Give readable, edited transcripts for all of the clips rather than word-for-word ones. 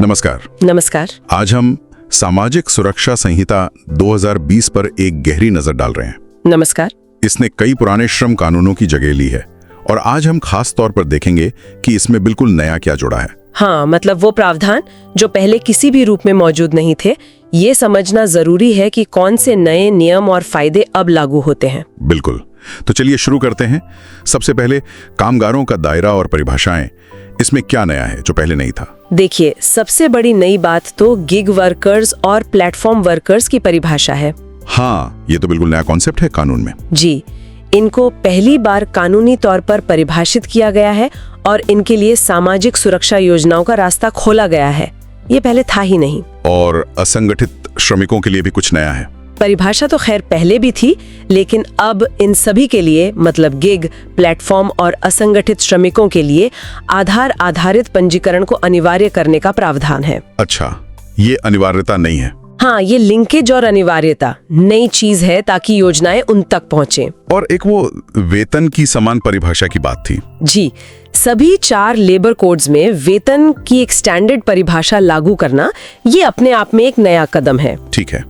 नमस्कार। नमस्कार। आज हम सामाजिक सुरक्षा संहिता 2020 पर एक गहरी नजर डाल रहे हैं। नमस्कार। इसने कई पुराने श्रम कानूनों की जगह ली है और आज हम खास तौर पर देखेंगे कि इसमें बिल्कुल नया क्या जुड़ा है। हाँ, मतलब वो प्रावधान जो पहले किसी भी रूप में मौजूद नहीं थे। ये समझना जरूरी है कि कौन से नए नियम और फायदे अब लागू होते हैं। बिल्कुल, तो चलिए शुरू करते हैं। सबसे पहले कामगारों का दायरा और परिभाषाएं, इसमें क्या नया है जो पहले नहीं था? देखिए, सबसे बड़ी नई बात तो गिग वर्कर्स और प्लेटफॉर्म वर्कर्स की परिभाषा है। हाँ, ये तो बिल्कुल नया कॉन्सेप्ट है कानून में। जी, इनको पहली बार कानूनी तौर पर परिभाषित किया गया है और इनके लिए सामाजिक सुरक्षा योजनाओं का रास्ता खोला गया है। ये पहले था ही नहीं। और असंगठित श्रमिकों के लिए भी कुछ नया है। परिभाषा तो खैर पहले भी थी, लेकिन अब इन सभी के लिए, मतलब गिग, प्लेटफॉर्म और असंगठित श्रमिकों के लिए आधार आधारित पंजीकरण को अनिवार्य करने का प्रावधान है। अच्छा, ये अनिवार्यता नहीं है। हाँ, ये लिंकेज और अनिवार्यता नई चीज है ताकि योजनाएं उन तक पहुंचे। और एक वो वेतन की समान परिभाषा की बात थी। जी, सभी 4 लेबर कोड्स में वेतन की एक स्टैंडर्ड परिभाषा लागू करना, ये अपने आप में एक नया कदम है। ठीक है।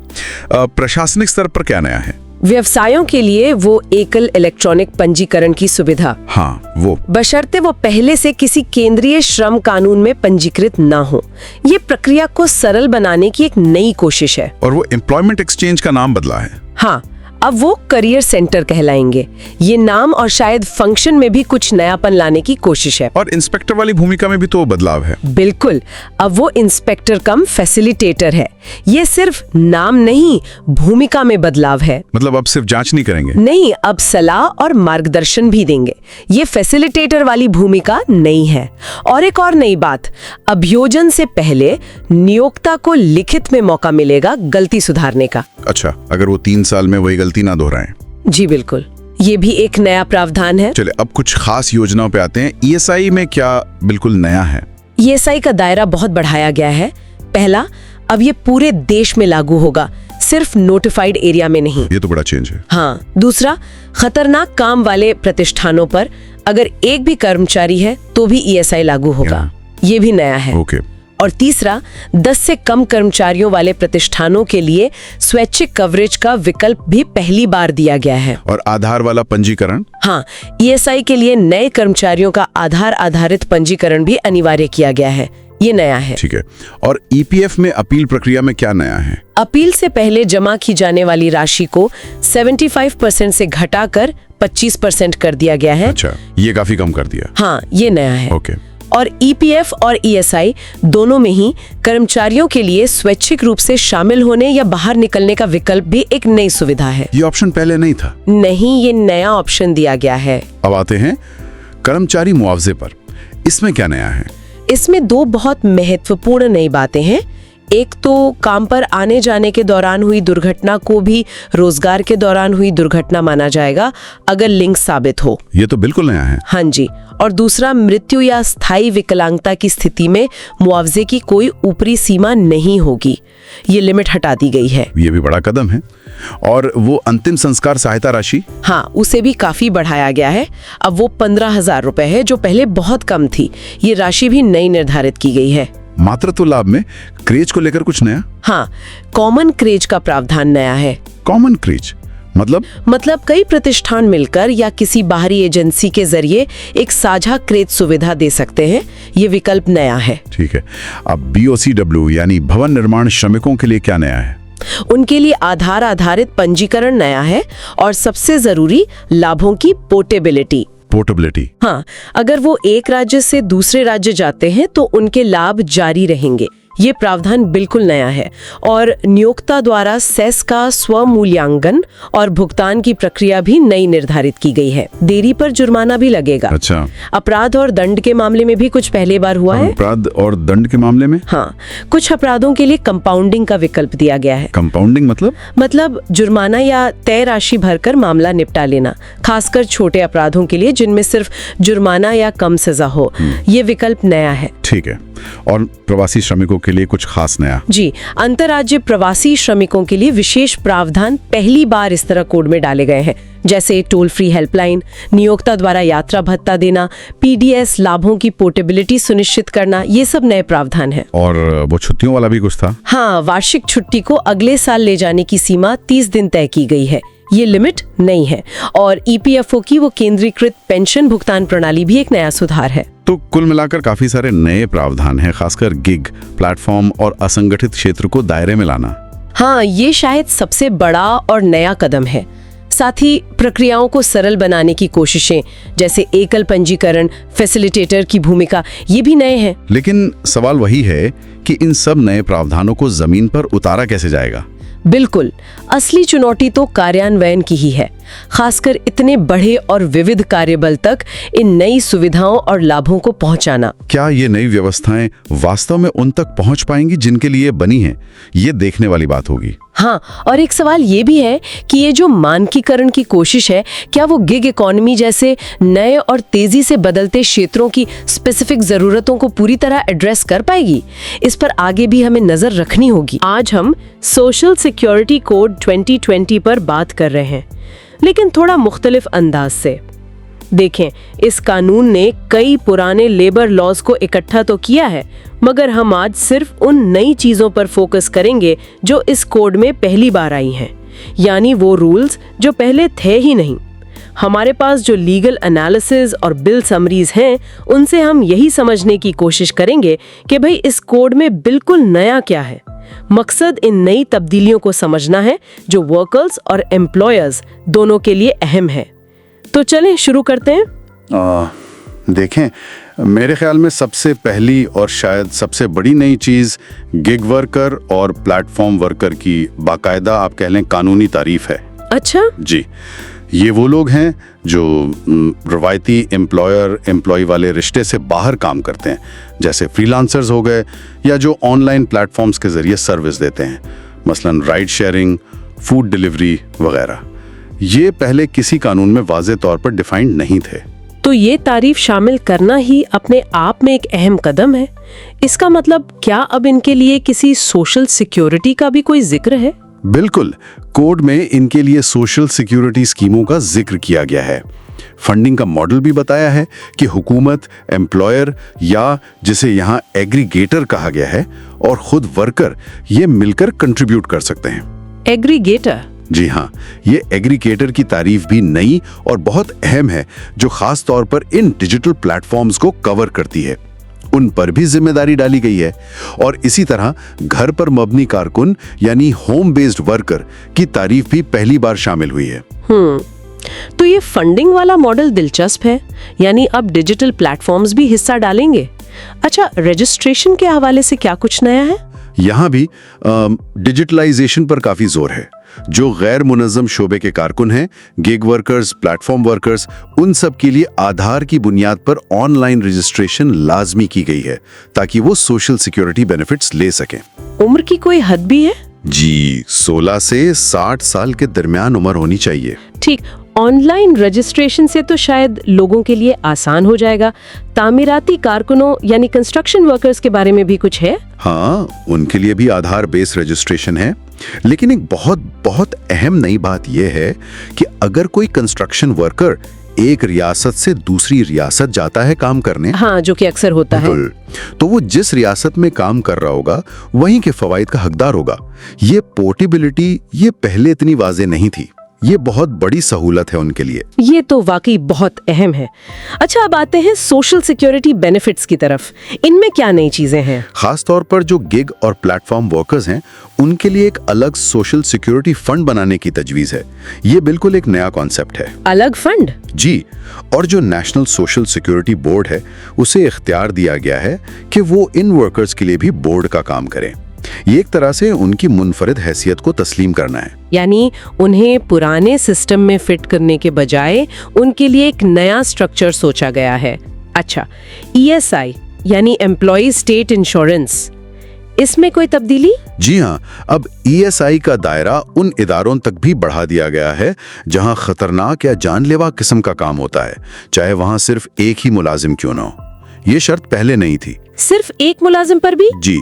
प्रशासनिक स्तर पर क्या नया है? व्यवसायों के लिए वो एकल इलेक्ट्रॉनिक पंजीकरण की सुविधा। हाँ, वो बशर्ते वो पहले से किसी केंद्रीय श्रम कानून में पंजीकृत ना हो। ये प्रक्रिया को सरल बनाने की एक नई कोशिश है। और वो एम्प्लॉयमेंट एक्सचेंज का नाम बदला है। हाँ, अब वो करियर सेंटर कहलाएंगे। ये नाम और शायद फंक्शन में भी कुछ नयापन लाने की कोशिश है। और इंस्पेक्टर वाली भूमिका में भी तो बदलाव है। बिल्कुल, अब वो इंस्पेक्टर कम फैसिलिटेटर है। ये सिर्फ नाम नहीं, भूमिका में बदलाव है। मतलब अब सिर्फ जांच नहीं करेंगे? नहीं, अब सलाह और मार्गदर्शन भी देंगे। ये फैसिलिटेटर वाली भूमिका नहीं है। और एक और नई बात, अभियोजन से पहले नियोक्ता को लिखित में मौका मिलेगा गलती सुधारने का। अच्छा, अगर वो 3 साल में वही गलती ना दोहराएं। जी बिल्कुल, ये भी एक नया प्रावधान है। चलिए अब कुछ खास योजनाओं पे आते हैं। ईएसआई में क्या बिल्कुल नया है? ईएसआई का दायरा बहुत बढ़ाया गया है। पहला, अब ये पूरे देश में लागू होगा, सिर्फ नोटिफाइड एरिया में नहीं। ये तो बड़ा चेंज है। हाँ, दूसरा, खतरनाक काम वाले प्रतिष्ठानों पर अगर एक भी कर्मचारी है तो भी ईएसआई लागू होगा। ये भी नया है। ओके। और तीसरा, 10 से कम कर्मचारियों वाले प्रतिष्ठानों के लिए स्वैच्छिक कवरेज का विकल्प भी पहली बार दिया गया है। और आधार वाला पंजीकरण? हाँ, ईएसआई के लिए नए कर्मचारियों का आधार आधारित पंजीकरण भी अनिवार्य किया गया है। ये नया है। ठीक है। और ईपीएफ में अपील प्रक्रिया में क्या नया है? अपील से पहले जमा की जाने वाली राशि को 75% से घटाकर 25% कर दिया गया है। अच्छा, ये काफी कम कर दिया। हाँ, ये नया है। ओके। और ईपीएफ और ईएसआई दोनों में ही कर्मचारियों के लिए स्वैच्छिक रूप से शामिल होने या बाहर निकलने का विकल्प भी एक नई सुविधा है। ये ऑप्शन पहले नहीं था? नहीं, ये नया ऑप्शन दिया गया है। अब आते हैं कर्मचारी मुआवजे पर। इसमें क्या नया है? इसमें 2 बहुत महत्वपूर्ण नई बातें हैं। एक तो काम पर आने जाने के दौरान हुई दुर्घटना को भी रोजगार के दौरान हुई दुर्घटना माना जाएगा अगर लिंक साबित हो। ये तो बिल्कुल नया है। हाँ जी। और दूसरा, मृत्यु या स्थायी विकलांगता की स्थिति में मुआवजे की कोई ऊपरी सीमा नहीं होगी। ये लिमिट हटा दी गई है। ये भी बड़ा कदम है। और वो अंतिम संस्कार सहायता राशि? हाँ, उसे भी काफी बढ़ाया गया है। अब वो 15,000 रुपए है, जो पहले बहुत कम थी। ये राशि भी नई निर्धारित की गई है। मातृत्व लाभ में क्रेज को लेकर कुछ नया? हाँ, कॉमन क्रेज का प्रावधान नया है। कॉमन क्रेज मतलब कई प्रतिष्ठान मिलकर या किसी बाहरी एजेंसी के जरिए एक साझा क्रेज सुविधा दे सकते हैं। ये विकल्प नया है। ठीक है। अब बीओसीडब्ल्यू यानी भवन निर्माण श्रमिकों के लिए क्या नया है? उनके लिए आधार आधारित पंजीकरण नया है और सबसे जरूरी, लाभों की पोर्टेबिलिटी। हाँ, अगर वो एक राज्य से दूसरे राज्य जाते हैं तो उनके लाभ जारी रहेंगे। ये प्रावधान बिल्कुल नया है। और नियोक्ता द्वारा सेस का स्वमूल्यांकन और भुगतान की प्रक्रिया भी नई निर्धारित की गई है। देरी पर जुर्माना भी लगेगा। अच्छा। अपराध और दंड के मामले में भी कुछ पहले बार हुआ है। अपराध और दंड के मामले में? हाँ, कुछ अपराधों के लिए कंपाउंडिंग का विकल्प दिया गया है। कंपाउंडिंग मतलब जुर्माना या तय राशि भरकर मामला निपटा लेना, खासकर छोटे अपराधों के लिए जिनमें सिर्फ जुर्माना या कम सजा हो। ये विकल्प नया है। ठीक है। और प्रवासी श्रमिकों के लिए कुछ खास नया? जी, अंतर्राज्य प्रवासी श्रमिकों के लिए विशेष प्रावधान पहली बार इस तरह कोड में डाले गए हैं, जैसे टोल फ्री हेल्पलाइन, नियोक्ता द्वारा यात्रा भत्ता देना, पीडीएस लाभों की पोर्टेबिलिटी सुनिश्चित करना, ये सब नए प्रावधान हैं। और वो छुट्टियों वाला भी कुछ था? हाँ, वार्षिक छुट्टी को अगले साल ले जाने की सीमा 30 दिन तय की गई है। ये लिमिट नहीं है। और ईपीएफओ की वो केंद्रीकृत पेंशन भुगतान प्रणाली भी एक नया सुधार है। तो कुल मिलाकर काफी सारे नए प्रावधान हैं, खासकर गिग, प्लेटफॉर्म और असंगठित क्षेत्र को दायरे में लाना। हाँ, ये शायद सबसे बड़ा और नया कदम है। साथ ही प्रक्रियाओं को सरल बनाने की कोशिशें, जैसे एकल पंजीकरण, फैसिलिटेटर की भूमिका, ये भी नए हैं। लेकिन सवाल वही है कि इन सब नए प्रावधानों को जमीन पर उतारा कैसे जाएगा? बिल्कुल, असली चुनौती तो कार्यान्वयन की ही है, खासकर इतने बड़े और विविध कार्यबल तक इन नई सुविधाओं और लाभों को पहुंचाना। क्या ये नई व्यवस्थाएं वास्तव में उन तक पहुंच पाएंगी जिनके लिए बनी हैं? ये देखने वाली बात होगी। हाँ, और एक सवाल ये भी है कि ये जो मानकीकरण की कोशिश है, क्या वो गिग इकोनॉमी जैसे नए और तेजी से बदलते क्षेत्रों की स्पेसिफिक जरूरतों को पूरी तरह एड्रेस कर पाएगी? इस पर आगे भी हमें नजर रखनी होगी। आज हम सोशल सिक्योरिटी कोड 2020 पर बात कर रहे हैं, लेकिन थोड़ा मुख्तलिफ अंदाज से। देखें, इस कानून ने कई पुराने लेबर लॉज को इकट्ठा तो किया है, मगर हम आज सिर्फ उन नई चीजों पर फोकस करेंगे जो इस कोड में पहली बार आई हैं, यानी वो रूल्स जो पहले थे ही नहीं। हमारे पास जो लीगल एनालिसिस और बिल समरीज हैं, उनसे हम यही समझने की कोशिश करेंगे कि भाई इस कोड में बिल्कुल नया क्या है। मकसद इन नई तब्दीलियों को समझना है जो वर्कर्स और एम्प्लॉयर्स दोनों के लिए अहम है। तो चलें शुरू करते हैं। देखें, मेरे ख्याल में सबसे पहली और शायद सबसे बड़ी नई चीज़ गिग वर्कर और प्लेटफॉर्म वर्कर की बाकायदा आप कह लें कानूनी तारीफ है। अच्छा जी, ये वो लोग हैं जो रवायती एम्प्लॉयर एम्प्लॉय वाले रिश्ते से बाहर काम करते हैं, जैसे फ्रीलांसर्स हो गए या जो ऑनलाइन प्लेटफॉर्म्स के जरिए सर्विस देते हैं, मसलन राइड शेयरिंग, फूड डिलीवरी वगैरह। ये पहले किसी कानून में वाज़े तौर पर डिफाइंड नहीं थे। तो ये तारीफ शामिल करना ही अपने आप में एक अहम कदम है। इसका मतलब क्या अब इनके लिए किसी सोशल सिक्योरिटी का भी कोई जिक्र है? बिल्कुल, कोड में इनके लिए सोशल सिक्योरिटी स्कीमों का जिक्र किया गया है। फंडिंग का मॉडल भी बताया है कि हुकूमत, एम्प्लॉयर या जिसे यहाँ एग्रीगेटर कहा गया है और खुद वर्कर ये मिलकर कंट्रीब्यूट कर सकते हैं। एग्रीगेटर? जी हाँ, ये एग्रीगेटर की तारीफ भी नई और बहुत अहम है, जो खास तौर पर इन डिजिटल प्लेटफॉर्म्स को कवर करती है। उन पर भी जिम्मेदारी डाली गई है। और इसी तरह घर पर मबनी कारकुन यानी होम बेस्ड वर्कर की तारीफ भी पहली बार शामिल हुई है। तो ये फंडिंग वाला मॉडल दिलचस्प है, यानी अब डिजिटल प्लेटफॉर्म्स भी हिस्सा डालेंगे। अच्छा, रजिस्ट्रेशन के हवाले से क्या कुछ नया है? यहाँ भी डिजिटलाइजेशन पर काफी जोर है। जो गैर मुनज़्ज़म शोबे के कारकुन हैं, गिग वर्कर्स, प्लेटफॉर्म वर्कर्स, उन सब के लिए आधार की बुनियाद पर ऑनलाइन रजिस्ट्रेशन लाजमी की गई है ताकि वो सोशल सिक्योरिटी बेनिफिट्स ले सकें। उम्र की कोई हद भी है? जी, 16 से 60 साल के दरमियान उम्र होनी चाहिए। ठीक, ऑनलाइन रजिस्ट्रेशन से तो शायद लोगों के लिए आसान हो जाएगा। तामीराती कारकुनों यानी कंस्ट्रक्शन वर्कर्स के बारे में भी कुछ है? हाँ, उनके लिए भी आधार बेस्ड रजिस्ट्रेशन है। लेकिन एक बहुत बहुत अहम नई बात यह है कि अगर कोई कंस्ट्रक्शन वर्कर एक रियासत से दूसरी रियासत जाता है काम करने, हाँ, जो कि अक्सर होता है, तो वो जिस रियासत में काम कर रहा होगा वहीं के फवाइद का हकदार होगा। ये पोर्टेबिलिटी ये पहले इतनी वाज़ेह नहीं थी। ये बहुत बड़ी सहूलत है उनके लिए। ये तो वाकई बहुत अहम है। अच्छा, अब आते हैं सोशल सिक्योरिटी बेनिफिट्स की तरफ। इनमें क्या नई चीजें हैं? खास तौर पर जो गिग और प्लेटफॉर्म वर्कर्स हैं, उनके लिए एक अलग सोशल सिक्योरिटी फंड बनाने की तजवीज है। ये बिल्कुल एक नया कॉन्सेप्ट है। अलग फंड? जी, और जो नेशनल सोशल सिक्योरिटी बोर्ड है, उसे इख्तियार दिया गया है कि वो इन वर्कर्स के लिए भी बोर्ड का काम करें। ये एक तरह से उनकी मुनफरिद हैसियत को तस्लीम करना है। यानी उन्हें पुराने सिस्टम में फिट करने के बजाय उनके लिए एक नया स्ट्रक्चर सोचा गया है। अच्छा, ESI यानी एम्प्लॉय स्टेट इंश्योरेंस, इसमें कोई तब्दीली? जी हाँ, अब ESI का दायरा उन इदारों तक भी बढ़ा दिया गया है जहां खतरनाक या जानलेवा किस्म का काम होता है, चाहे वहां सिर्फ एक ही मुलाजिम क्यों ना हो। ये शर्त पहले नहीं थी। सिर्फ एक मुलाजिम पर भी? जी,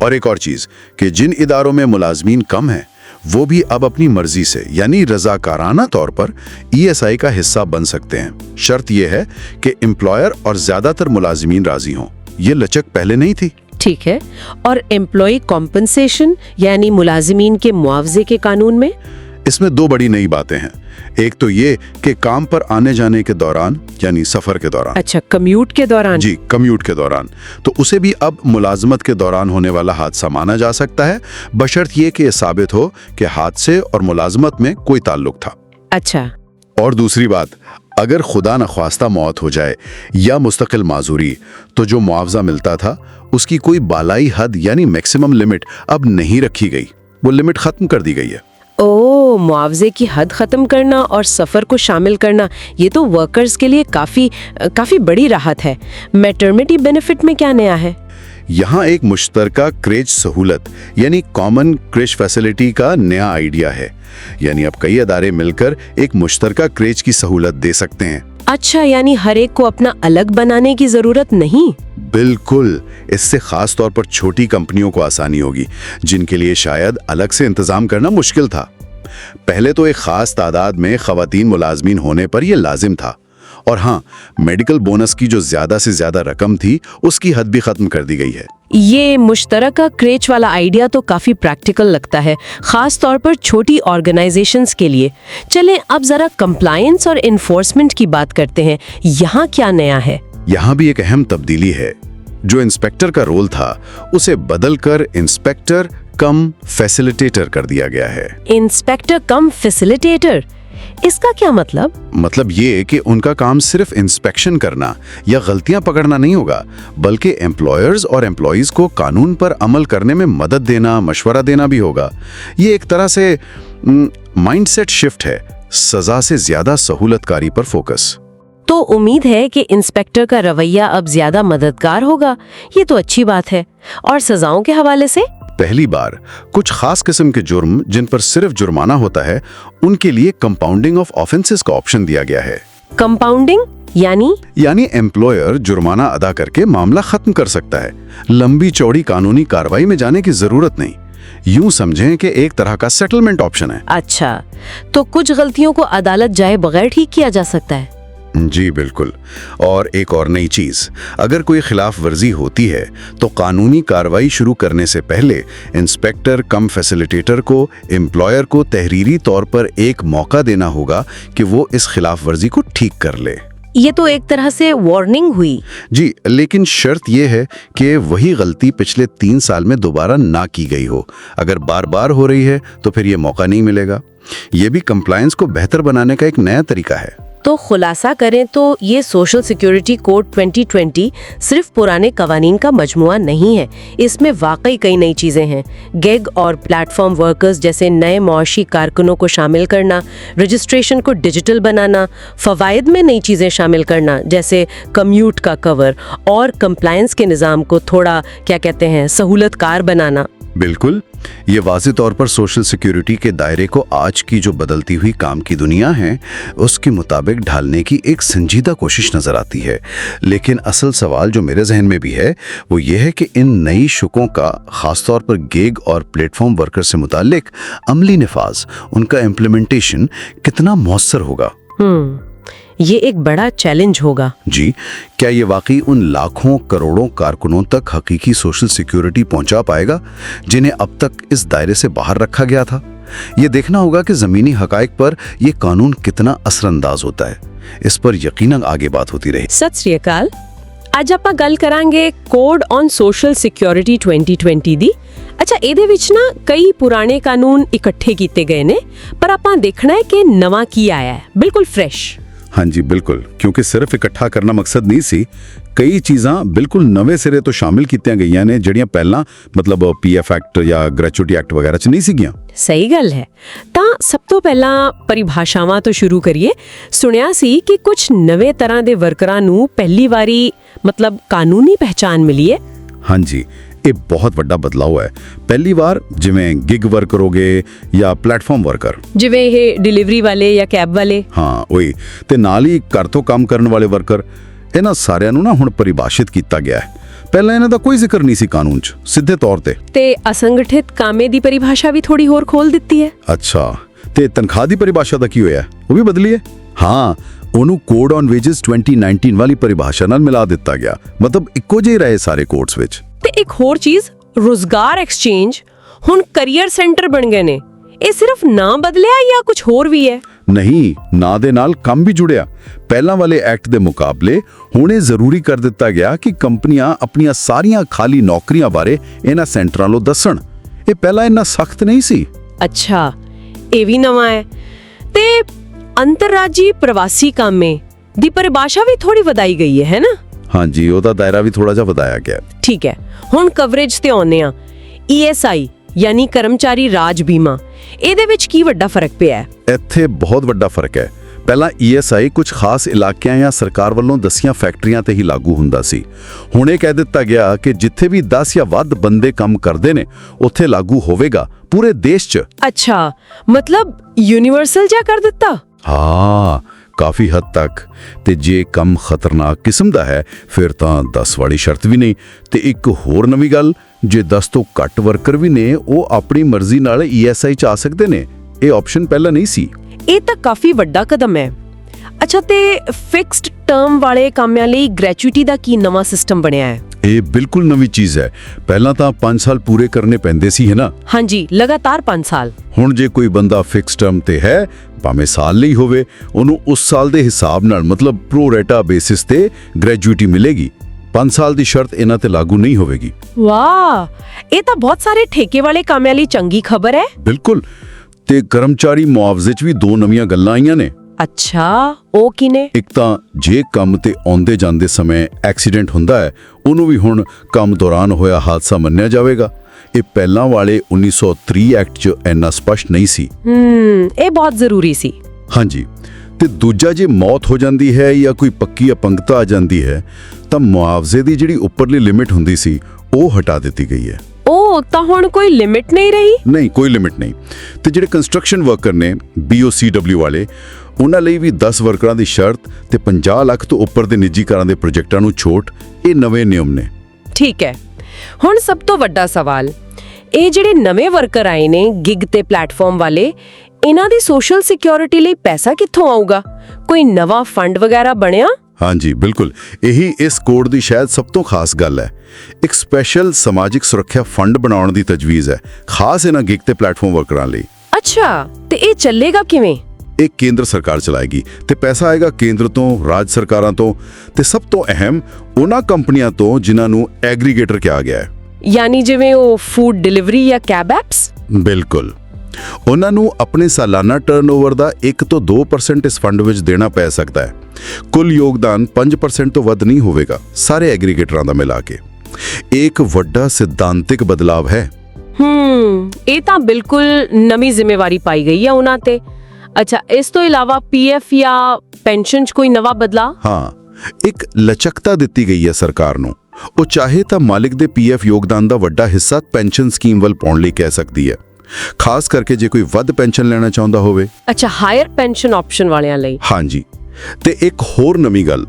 और एक और चीज कि जिन इदारों में मुलाजमीन कम हैं, वो भी अब अपनी मर्जी से यानी रजाकाराना तौर पर ईएसआई का हिस्सा बन सकते हैं। शर्त यह है कि एम्प्लॉयर और ज्यादातर मुलाजमीन राजी हों। ये लचक पहले नहीं थी। ठीक है। और एम्प्लॉय कॉम्पनसेशन यानी मुलाजिमीन के मुआवजे के कानून में? इसमें दो बड़ी नई बातें हैं। एक तो ये कि काम पर आने जाने के दौरान यानी सफर के दौरान। अच्छा, कम्यूट के दौरान? जी, कम्यूट के दौरान, तो उसे भी अब मुलाजमत के दौरान होने वाला हादसा माना जा सकता है, बशर्त ये कि ये साबित हो कि हादसे और मुलाजमत में कोई ताल्लुक था। अच्छा। और दूसरी बात, अगर खुदा नख्वास्ता मौत हो जाए या मुस्तकिल माजूरी, तो जो मुआवजा मिलता था उसकी कोई बालाई हद यानी मैक्सिमम लिमिट अब नहीं रखी गई। वो लिमिट खत्म कर दी गई है। ओह, मुआवजे की हद खत्म करना और सफर को शामिल करना, ये तो वर्कर्स के लिए काफी बड़ी राहत है। मैटरनिटी बेनिफिट में क्या नया है? यहाँ एक मुश्तरका क्रेच सहूलत यानी कॉमन क्रेच फैसिलिटी का नया आइडिया है। यानी अब कई अदारे मिलकर एक मुश्तरका क्रेच की सहूलत दे सकते हैं। अच्छा, यानी हर एक को अपना अलग बनाने की जरूरत नहीं? बिल्कुल। इससे खास तौर पर छोटी कंपनियों को आसानी होगी, जिनके लिए शायद अलग से इंतजाम करना मुश्किल था। पहले तो एक खास तादाद में खवातीन मुलाजमीन होने पर यह लाजिम था। और हाँ, मेडिकल बोनस की जो ज्यादा से ज्यादा रकम थी, उसकी हद भी खत्म कर दी गई है। ये मुश्तरका क्रेच वाला आइडिया तो काफी प्रैक्टिकल लगता है, खास तौर पर छोटी ऑर्गेनाइजेशंस के लिए। चलें अब जरा कंप्लायंस और इन्फोर्समेंट की बात करते हैं। यहाँ क्या नया है? यहाँ भी एक अहम तब्दीली है। जो इंस्पेक्टर का रोल था, उसे बदलकर इंस्पेक्टर कम फैसिलिटेटर कर दिया गया है। इंस्पेक्टर कम फैसिलिटेटर, इसका क्या मतलब? मतलब ये कि उनका काम सिर्फ इंस्पेक्शन करना या गलतियां पकड़ना नहीं होगा, बल्कि एम्प्लॉयर्स और एम्प्लॉइज को कानून पर अमल करने में मदद देना, मशवरा देना भी होगा। ये एक तरह से माइंडसेट शिफ्ट है, सजा से ज्यादा सहूलतकारी पर फोकस। तो उम्मीद है कि इंस्पेक्टर का रवैया अब ज्यादा मददगार होगा। ये तो अच्छी बात है। और सजाओं के हवाले से? पहली बार कुछ खास किस्म के जुर्म जिन पर सिर्फ जुर्माना होता है, उनके लिए कंपाउंडिंग ऑफ ऑफेंसेस का ऑप्शन दिया गया है। कंपाउंडिंग यानी एम्प्लॉयर जुर्माना अदा करके मामला खत्म कर सकता है। लंबी चौड़ी कानूनी कार्रवाई में जाने की जरूरत नहीं। यूं समझें कि एक तरह का सेटलमेंट ऑप्शन है। अच्छा, तो कुछ गलतियों को अदालत जाए बगैर ठीक किया जा सकता है? जी बिल्कुल। और एक और नई चीज, अगर कोई खिलाफ वर्जी होती है तो कानूनी कार्रवाई शुरू करने से पहले इंस्पेक्टर कम फैसिलिटेटर को एम्प्लॉयर को तहरीरी तौर पर एक मौका देना होगा कि वो इस खिलाफ वर्जी को ठीक कर ले। ये तो एक तरह से वार्निंग हुई। जी, लेकिन शर्त यह है कि वही गलती पिछले 3 साल में दोबारा ना की गई हो। अगर बार बार हो रही है तो फिर ये मौका नहीं मिलेगा। ये भी कंप्लायंस को बेहतर बनाने का एक नया तरीका है। तो खुलासा करें तो ये सोशल सिक्योरिटी कोड 2020 सिर्फ पुराने कवानीन का मजमुआ नहीं है। इसमें वाकई कई नई चीजें हैं। गिग और प्लेटफॉर्म वर्कर्स जैसे नए मौशी कारकुनों को शामिल करना, रजिस्ट्रेशन को डिजिटल बनाना, फवायद में नई चीजें शामिल करना जैसे कम्यूट का कवर, और कंप्लायंस के निज़ाम को थोड़ा सहूलतकार बनाना। बिल्कुल, ये वाज़ेह तौर पर सोशल सिक्योरिटी के दायरे को आज की जो बदलती हुई काम की दुनिया है उसके मुताबिक ढालने की एक संजीदा कोशिश नजर आती है। लेकिन असल सवाल जो मेरे जहन में भी है वो ये है कि इन नई शुकों का खासतौर पर गिग और प्लेटफॉर्म वर्कर से मुतालिक अमली निफाज, उनका इम्प्लीमेंटेशन कितना मौसर होगा। ये एक बड़ा चैलेंज होगा। जी, क्या ये वाकई उन लाखों करोड़ों कारकुनों तक हकीकी सोशल सिक्योरिटी पहुंचा पाएगा जिन्हें अब तक इस दायरे से बाहर रखा गया था? ये देखना होगा कि ज़मीनी हकाइक पर ये कानून कितना असरअंदाज होता है। इस पर यकीनन आगे बात होती रही। सत श्री अकाल। ਅੱਜ ਆਪਾਂ ਗੱਲ ਕਰਾਂਗੇ ਕੋਡ ਔਨ ਸੋਸ਼ਲ ਸਿਕਿਉਰਿਟੀ 2020 ਦੀ। ਅੱਛਾ, ਇਹਦੇ ਵਿੱਚ ਨਾ ਕਈ ਪੁਰਾਣੇ ਕਾਨੂੰਨ ਇਕੱਠੇ ਕੀਤੇ ਗਏ ਨੇ, ਪਰ ਆਪਾਂ ਦੇਖਣਾ ਹੈ ਕਿ ਨਵਾਂ ਕੀ ਆਇਆ ਹੈ, ਬਿਲਕੁਲ ਫਰੈਸ਼। हाँ जी बिल्कुल, क्योंकि सिर्फ इकट्ठा करना मकसद नहीं सी, कई चीज़ां बिल्कुल नवे सिरे तो शामिल कीतियां गईयां ने ਜਿਹੜੀਆਂ ਪਹਿਲਾਂ मतलब पीएफ एक्ट या ग्रेचुटी एक्ट वगैरह ਚ ਨਹੀਂ ਸੀਗੀਆਂ। ਸਹੀ ਗੱਲ ਹੈ। ਤਾਂ ਸਭ ਤੋਂ ਪਹਿਲਾਂ ਪਰਿਭਾਸ਼ਾਵਾਂ ਤੋਂ ਸ਼ੁਰੂ ਕਰੀਏ। ਸੁਣਿਆ ਸੀ ਕਿ ਕੁਝ ਨਵੇਂ ਤਰ੍ਹਾਂ ਦੇ ਵਰਕਰਾਂ ਨੂੰ ਪਹਿਲੀ ਵਾਰੀ ਕਾਨੂੰਨੀ ਪਹਿਚਾਨ ਮਿਲੀ ਹੈ। हाँ जी, ਇਹ ਬਹੁਤ ਵੱਡਾ ਬਦਲਾਅ ਹੈ। ਪਹਿਲੀ ਵਾਰ ਜਿਵੇਂ ਗਿਗ ਵਰਕਰ ਹੋਗੇ ਜਾਂ ਪਲੇਟਫਾਰਮ ਵਰਕਰ, ਜਿਵੇਂ ਇਹ ਡਿਲੀਵਰੀ ਵਾਲੇ ਜਾਂ ਕੈਬ ਵਾਲੇ। ਹਾਂ ਉਹੀ, ਤੇ ਨਾਲ ਹੀ ਘਰ ਤੋਂ ਕੰਮ ਕਰਨ ਵਾਲੇ ਵਰਕਰ, ਇਹਨਾਂ ਸਾਰਿਆਂ ਨੂੰ ਨਾ ਹੁਣ ਪਰਿਭਾਸ਼ਿਤ ਕੀਤਾ ਗਿਆ ਹੈ। ਪਹਿਲਾਂ ਇਹਨਾਂ ਦਾ ਕੋਈ ਜ਼ਿਕਰ ਨਹੀਂ ਸੀ ਕਾਨੂੰਨ 'ਚ ਸਿੱਧੇ ਤੌਰ ਤੇ ਅਸੰਗਠਿਤ ਕਾਮੇ ਦੀ ਪਰਿਭਾਸ਼ਾ ਵੀ ਥੋੜੀ ਹੋਰ ਖੋਲ ਦਿੱਤੀ ਹੈ। ਅੱਛਾ, ਤੇ ਤਨਖਾਹ ਦੀ ਪਰਿਭਾਸ਼ਾ ਦਾ ਕੀ ਹੋਇਆ? ਉਹ ਵੀ ਬਦਲੀ ਹੈ। ਹਾਂ, ਉਹਨੂੰ ਕੋਡ ਔਨ ਵੇਜਸ 2019 ਵਾਲੀ ਪਰਿਭਾਸ਼ਾ ਨਾਲ ਮਿਲਾ ਦਿੱਤਾ ਗਿਆ। ਮਤਲਬ ਇੱਕੋ ਜਿਹੇ ਰਹੇ ਸਾਰੇ ਕੋਡਸ ਵਿੱਚ। ਤੇ ਇੱਕ ਹੋਰ ਚੀਜ਼, ਰੋਜ਼ਗਾਰ ਐਕਸਚੇਂਜ ਹੁਣ ਕੈਰੀਅਰ ਸੈਂਟਰ ਬਣ ਗਏ ਨੇ। ਇਹ ਸਿਰਫ ਨਾਮ ਬਦਲਿਆ ਜਾਂ ਕੁਝ ਹੋਰ ਵੀ ਹੈ? ਨਹੀਂ, ਨਾਂ ਦੇ ਨਾਲ ਕੰਮ ਵੀ ਜੁੜਿਆ। ਪਹਿਲਾਂ ਵਾਲੇ ਐਕਟ ਦੇ ਮੁਕਾਬਲੇ ਹੁਣ ਇਹ ਜ਼ਰੂਰੀ ਕਰ ਦਿੱਤਾ ਗਿਆ ਕਿ ਕੰਪਨੀਆਂ ਆਪਣੀਆਂ ਸਾਰੀਆਂ ਖਾਲੀ ਨੌਕਰੀਆਂ ਬਾਰੇ ਇਹਨਾਂ ਸੈਂਟਰਾਂ ਨੂੰ ਦੱਸਣ। ਇਹ ਪਹਿਲਾਂ ਇੰਨਾ ਸਖਤ ਨਹੀਂ ਸੀ। ਅੱਛਾ, ਇਹ ਵੀ ਨਵਾਂ ਹੈ। ਤੇ ਅੰਤਰਰਾਜੀ ਪ੍ਰਵਾਸੀ ਕਾਮੇ ਦੀ ਪਰਿਭਾਸ਼ਾ ਵੀ ਥੋੜੀ ਵਧਾਈ ਗਈ ਹੈ ਨਾ? ਹਾਂਜੀ, ਉਹਦਾ ਦਾਇਰਾ ਵੀ ਥੋੜਾ ਜਿਹਾ ਵਧਾਇਆ ਗਿਆ। ਠੀਕ ਹੈ, ਹੁਣ ਕਵਰੇਜ ਤੇ ਆਉਂਦੇ ਆ। ESI ਯਾਨੀ ਕਰਮਚਾਰੀ ਰਾਜ ਬੀਮਾ, ਇਹਦੇ ਵਿੱਚ ਕੀ ਵੱਡਾ ਫਰਕ ਪਿਆ ਹੈ? ਇੱਥੇ ਬਹੁਤ ਵੱਡਾ ਫਰਕ ਹੈ। ਪਹਿਲਾਂ ESI ਕੁਝ ਖਾਸ ਇਲਾਕਿਆਂ ਜਾਂ ਸਰਕਾਰ ਵੱਲੋਂ ਦੱਸੀਆਂ ਫੈਕਟਰੀਆਂ ਤੇ ਹੀ ਲਾਗੂ ਹੁੰਦਾ ਸੀ। ਹੁਣ ਇਹ ਕਹਿ ਦਿੱਤਾ ਗਿਆ ਕਿ ਜਿੱਥੇ ਵੀ 10 ਜਾਂ ਵੱਧ ਬੰਦੇ ਕੰਮ ਕਰਦੇ ਨੇ ਉੱਥੇ ਲਾਗੂ ਹੋਵੇਗਾ ਪੂਰੇ ਦੇਸ਼ 'ਚ। ਅੱਛਾ, ਮਤਲਬ ਯੂਨੀਵਰਸਲ ਜਿਹਾ ਕਰ ਦਿੱਤਾ? ਹਾਂ, ਕਾਫੀ ਹੱਦ ਤੱਕ। ਤੇ ਜੇ ਕੰਮ ਖਤਰਨਾਕ ਕਿਸਮ ਦਾ ਹੈ ਫਿਰ ਤਾਂ 10 ਵਾਲੀ ਸ਼ਰਤ ਵੀ ਨਹੀਂ। ਤੇ ਇੱਕ ਹੋਰ ਨਵੀਂ ਗੱਲ, ਜੇ 10 ਤੋਂ ਘੱਟ ਵਰਕਰ ਵੀ ਨੇ ਉਹ ਆਪਣੀ ਮਰਜ਼ੀ ਨਾਲ ESI 'ਚ ਆ ਸਕਦੇ ਨੇ। ਇਹ ਆਪਸ਼ਨ ਪਹਿਲਾਂ ਨਹੀਂ ਸੀ। ਇਹ ਤਾਂ ਕਾਫੀ ਵੱਡਾ ਕਦਮ ਹੈ। ਅੱਛਾ, ਤੇ ਫਿਕਸਡ ਟਰਮ ਵਾਲੇ ਕਾਮਿਆਂ ਲਈ ਗ੍ਰੈਚੁਇਟੀ ਦਾ ਕੀ ਨਵਾਂ ਸਿਸਟਮ ਬਣਿਆ ਹੈ? ਇਹ ਬਿਲਕੁਲ ਨਵੀਂ ਚੀਜ਼ ਹੈ। ਪਹਿਲਾਂ ਤਾਂ 5 ਸਾਲ ਪੂਰੇ ਕਰਨੇ ਪੈਂਦੇ ਸੀ, ਹੈ ਨਾ? ਹਾਂਜੀ, ਲਗਾਤਾਰ 5 ਸਾਲ। ਹੁਣ ਜੇ ਕੋਈ ਬੰਦਾ ਫਿਕਸ ਟਰਮ ਤੇ ਹੈ, ਭਾਵੇਂ ਸਾਲ ਲਈ ਹੋਵੇ, ਉਹਨੂੰ ਉਸ ਸਾਲ ਦੇ ਹਿਸਾਬ ਨਾਲ ਮਤਲਬ ਪ੍ਰੋ ਰੇਟਾ ਬੇਸਿਸ ਤੇ ਗ੍ਰੈਚੁਇਟੀ ਮਿਲੇਗੀ। 5 ਸਾਲ ਦੀ ਸ਼ਰਤ ਇਹਨਾਂ ਤੇ ਲਾਗੂ ਨਹੀਂ ਹੋਵੇਗੀ। ਵਾਹ, ਇਹ ਤਾਂ ਬਹੁਤ ਸਾਰੇ ਠੇਕੇ ਵਾਲੇ ਕਾਮਿਆਂ ਲਈ ਚੰਗੀ ਖਬਰ ਹੈ। ਬਿਲਕੁਲ। ਤੇ ਕਰਮਚਾਰੀ ਮੁਆਵਜ਼ੇ 'ਚ ਵੀ 2 ਨਵੀਆਂ ਗੱਲਾਂ ਆਈਆਂ ਨੇ। ਅੱਛਾ, ਉਹ ਕੀ ਨੇ? ਇੱਕ ਤਾਂ ਜੇ ਕੰਮ ਤੇ ਆਉਂਦੇ ਜਾਂਦੇ ਸਮੇਂ ਐਕਸੀਡੈਂਟ ਹੁੰਦਾ ਹੈ, ਉਹਨੂੰ ਵੀ ਹੁਣ ਕੰਮ ਦੌਰਾਨ ਹੋਇਆ ਹਾਦਸਾ ਮੰਨਿਆ ਜਾਵੇਗਾ। ਇਹ ਪਹਿਲਾਂ ਵਾਲੇ 1930 ਐਕਟ 'ਚ ਇੰਨਾ ਸਪਸ਼ਟ ਨਹੀਂ ਸੀ। ਇਹ ਬਹੁਤ ਜ਼ਰੂਰੀ ਸੀ। ਹਾਂਜੀ। ਤੇ ਦੂਜਾ, ਜੇ ਮੌਤ ਹੋ ਜਾਂਦੀ ਹੈ ਜਾਂ ਕੋਈ ਪੱਕੀ ਅਪੰਗਤਾ ਆ ਜਾਂਦੀ ਹੈ ਤਾਂ ਮੁਆਵਜ਼ੇ ਦੀ ਜਿਹੜੀ ਉੱਪਰਲੀ ਲਿਮਿਟ ਹੁੰਦੀ ਸੀ ਉਹ ਹਟਾ ਦਿੱਤੀ ਗਈ ਹੈ। ਉਹ ਤਾਂ ਹੁਣ ਕੋਈ ਲਿਮਿਟ ਨਹੀਂ ਰਹੀ? ਨਹੀਂ, ਕੋਈ ਲਿਮਿਟ ਨਹੀਂ। ਤੇ ਜਿਹੜੇ ਕੰਸਟਰਕਸ਼ਨ ਵਰਕਰ ਨੇ BOCW ਵਾਲੇ, ਉਹਨਾਂ ਲਈ ਵੀ 10 ਵਰਕਰਾਂ ਦੀ ਸ਼ਰਤ ਤੇ 50 ਲੱਖ ਤੋਂ ਉੱਪਰ ਦੇ ਨਿੱਜੀ ਘਰਾਂ ਦੇ ਪ੍ਰੋਜੈਕਟਾਂ ਨੂੰ ਛੋਟ, ਇਹ ਨਵੇਂ ਨਿਯਮ ਨੇ। ਠੀਕ ਹੈ। ਹੁਣ ਸਭ ਤੋਂ ਵੱਡਾ ਸਵਾਲ, ਇਹ ਜਿਹੜੇ ਨਵੇਂ ਵਰਕਰ ਆਏ ਨੇ ਗਿਗ ਤੇ ਪਲੇਟਫਾਰਮ ਵਾਲੇ, ਇਹਨਾਂ ਦੀ ਸੋਸ਼ਲ ਸਿਕਿਉਰਿਟੀ ਲਈ ਪੈਸਾ ਕਿੱਥੋਂ ਆਊਗਾ? ਕੋਈ ਨਵਾਂ ਫੰਡ ਵਗੈਰਾ ਬਣਿਆ? ਹਾਂਜੀ, ਬਿਲਕੁਲ। ਇਹੀ ਇਸ ਕੋਡ ਦੀ ਸ਼ਾਇਦ ਸਭ ਤੋਂ ਖਾਸ ਗੱਲ ਹੈ। ਇੱਕ ਸਪੈਸ਼ਲ ਸਮਾਜਿਕ ਸੁਰੱਖਿਆ ਫੰਡ ਬਣਾਉਣ ਦੀ ਤਜਵੀਜ਼ ਹੈ, ਖਾਸ ਇਹਨਾਂ ਗਿਗ ਤੇ ਪਲੇਟਫਾਰਮ ਵਰਕਰਾਂ ਲਈ। ਅੱਛਾ, ਤੇ ਇਹ ਚੱਲੇਗਾ ਕਿਵੇਂ? ਇਹ ਕੇਂਦਰ ਸਰਕਾਰ ਚਲਾਏਗੀ ਤੇ ਪੈਸਾ ਆਏਗਾ ਕੇਂਦਰ ਤੋਂ, ਰਾਜ ਸਰਕਾਰਾਂ ਤੋਂ ਤੇ ਸਭ ਤੋਂ ਅਹਿਮ ਉਹਨਾਂ ਕੰਪਨੀਆਂ ਤੋਂ ਜਿਨ੍ਹਾਂ ਨੂੰ ਐਗਰੀਗੇਟਰ ਕਿਹਾ ਗਿਆ ਹੈ। ਯਾਨੀ ਜਿਵੇਂ ਉਹ ਫੂਡ ਡਿਲੀਵਰੀ ਜਾਂ ਕੈਬ ਐਪਸ? ਬਿਲਕੁਲ। ਉਹਨਾਂ ਨੂੰ ਆਪਣੇ ਸਾਲਾਨਾ ਟਰਨਓਵਰ ਦਾ 1 ਤੋਂ 2% ਇਸ ਫੰਡ ਵਿੱਚ ਦੇਣਾ ਪੈ ਸਕਦਾ ਹੈ। ਕੁੱਲ ਯੋਗਦਾਨ 5% ਤੋਂ ਵੱਧ ਨਹੀਂ ਹੋਵੇਗਾ, ਸਾਰੇ ਐਗਰੀਗੇਟਰਾਂ ਦਾ ਮਿਲਾ ਕੇ। ਇਹ ਇੱਕ ਵੱਡਾ ਸਿਧਾਂਤਿਕ ਬਦਲਾਵ ਹੈ। ਇਹ ਤਾਂ ਬਿਲਕੁਲ ਨਵੀਂ ਜ਼ਿੰਮੇਵਾਰੀ ਪਾਈ ਗਈ ਹੈ ਉਹਨਾਂ ਤੇ। ਅੱਛਾ, ਇਸ ਤੋਂ ਇਲਾਵਾ PF ਜਾਂ ਪੈਨਸ਼ਨ 'ਚ ਕੋਈ ਨਵਾਂ ਬਦਲਾਅ? ਹਾਂ, ਇੱਕ ਲਚਕਤਾ ਦਿੱਤੀ ਗਈ ਹੈ ਸਰਕਾਰ ਨੂੰ। ਉਹ ਚਾਹੇ ਤਾਂ ਮਾਲਿਕ ਦੇ PF ਯੋਗਦਾਨ ਦਾ ਵੱਡਾ ਹਿੱਸਾ ਪੈਨਸ਼ਨ ਸਕੀਮ ਵੱਲ ਪਾਉਣ ਲਈ ਕਹਿ ਸਕਦੀ ਹੈ, ਖਾਸ ਕਰਕੇ ਜੇ ਕੋਈ ਵੱਧ ਪੈਨਸ਼ਨ ਲੈਣਾ ਚਾਹੁੰਦਾ ਹੋਵੇ। ਅੱਛਾ, ਹਾਇਰ ਪੈਨਸ਼ਨ ਆਪਸ਼ਨ ਵਾਲਿਆਂ ਲਈ। ਹਾਂਜੀ। ਤੇ ਇੱਕ ਹੋਰ ਨਵੀਂ ਗੱਲ,